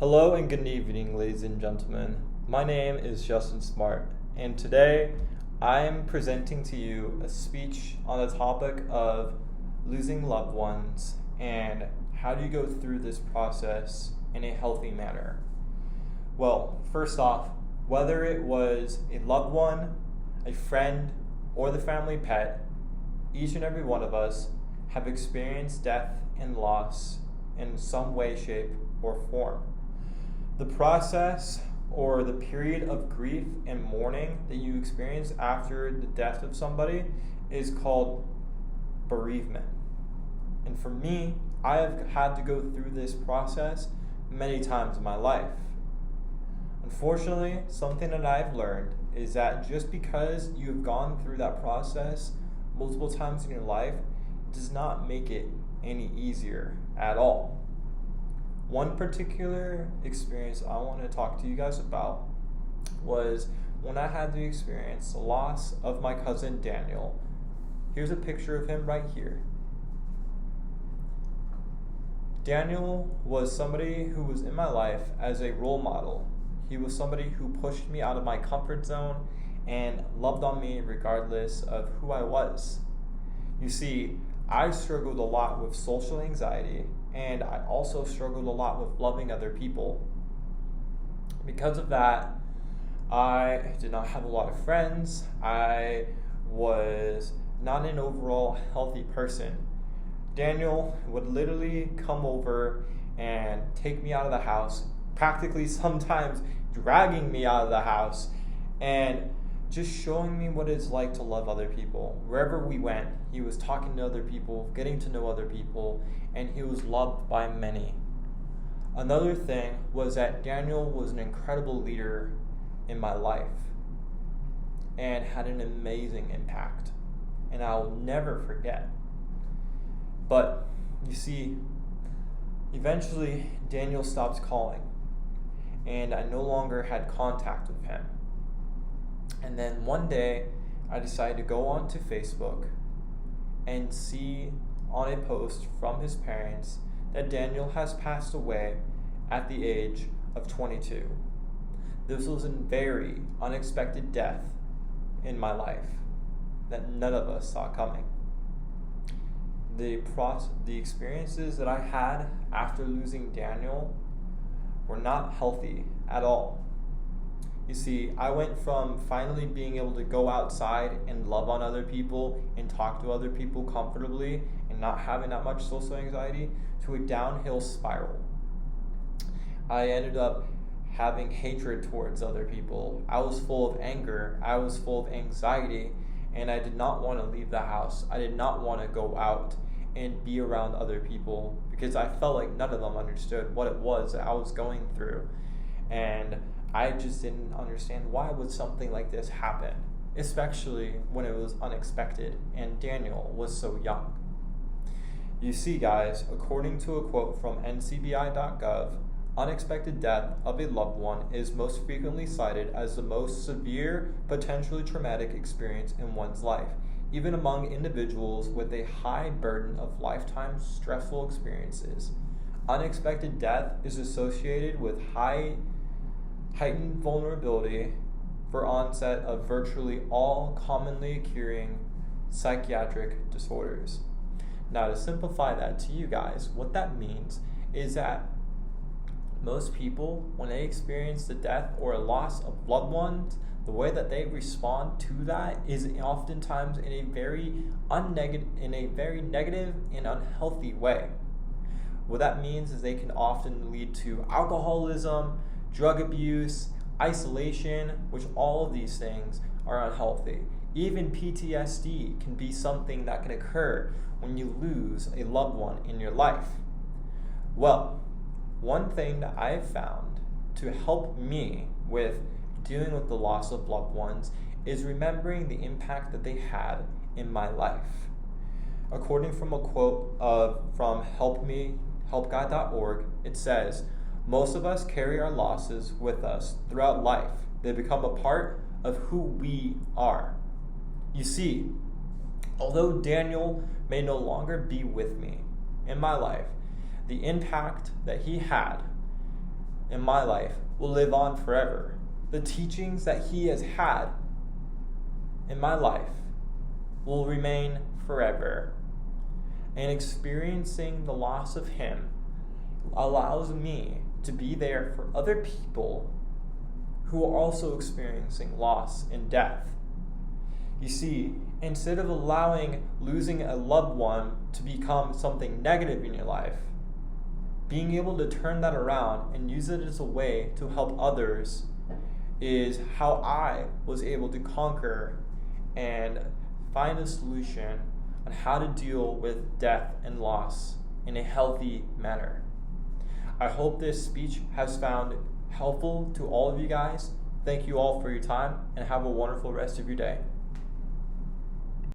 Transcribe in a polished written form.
Hello and good evening, ladies and gentlemen. My name is Justin Smart, and today I am presenting to you a speech on the topic of losing loved ones and how do you go through this process in a healthy manner. Well, first off, whether it was a loved one, a friend, or the family pet, each and every one of us have experienced death and loss in some way, shape, or form. The process or the period of grief and mourning that you experience after the death of somebody is called bereavement. And for me, I have had to go through this process many times in my life. Unfortunately, something that I've learned is that just because you have gone through that process multiple times in your life does not make it any easier at all. One particular experience I want to talk to you guys about was when I had to experience the loss of my cousin Daniel. Here's a picture of him right here. Daniel was somebody who was in my life as a role model. He was somebody who pushed me out of my comfort zone and loved on me regardless of who I was. You see, I struggled a lot with social anxiety, and I also struggled a lot with loving other people. Because of that, I did not have a lot of friends. I was not an overall healthy person. Daniel would literally come over and take me out of the house, practically sometimes dragging me out of the house, and just showing me what it's like to love other people. Wherever we went, he was talking to other people, getting to know other people, and he was loved by many. Another thing was that Daniel was an incredible leader in my life and had an amazing impact, and I'll never forget. But you see, eventually Daniel stopped calling, and I no longer had contact with him. And then one day, I decided to go onto Facebook and see on a post from his parents that Daniel has passed away at the age of 22. This was a very unexpected death in my life that none of us saw coming. The experiences that I had after losing Daniel were not healthy at all. You see, I went from finally being able to go outside and love on other people and talk to other people comfortably and not having that much social anxiety to a downhill spiral. I ended up having hatred towards other people. I was full of anger. I was full of anxiety, and I did not want to leave the house. I did not want to go out and be around other people because I felt like none of them understood what it was that I was going through. And I just didn't understand why would something like this happen, especially when it was unexpected and Daniel was so young. You see, guys, according to a quote from ncbi.gov, unexpected death of a loved one is most frequently cited as the most severe, potentially traumatic experience in one's life, even among individuals with a high burden of lifetime stressful experiences. Unexpected death is associated with heightened vulnerability for onset of virtually all commonly occurring psychiatric disorders. Now, to simplify that to you guys, what that means is that most people, when they experience the death or a loss of loved ones, the way that they respond to that is oftentimes in a very negative and unhealthy way. What that means is they can often lead to alcoholism, drug abuse, isolation, which all of these things are unhealthy. Even PTSD can be something that can occur when you lose a loved one in your life. Well, one thing that I've found to help me with dealing with the loss of loved ones is remembering the impact that they had in my life. According from a quote from helpguide.org, it says, "Most of us carry our losses with us throughout life. They become a part of who we are." You see, although Daniel may no longer be with me in my life, the impact that he had in my life will live on forever. The teachings that he has had in my life will remain forever. And experiencing the loss of him allows me to be there for other people who are also experiencing loss and death. You see, instead of allowing losing a loved one to become something negative in your life, being able to turn that around and use it as a way to help others is how I was able to conquer and find a solution on how to deal with death and loss in a healthy manner. I hope this speech has found helpful to all of you guys. Thank you all for your time and have a wonderful rest of your day.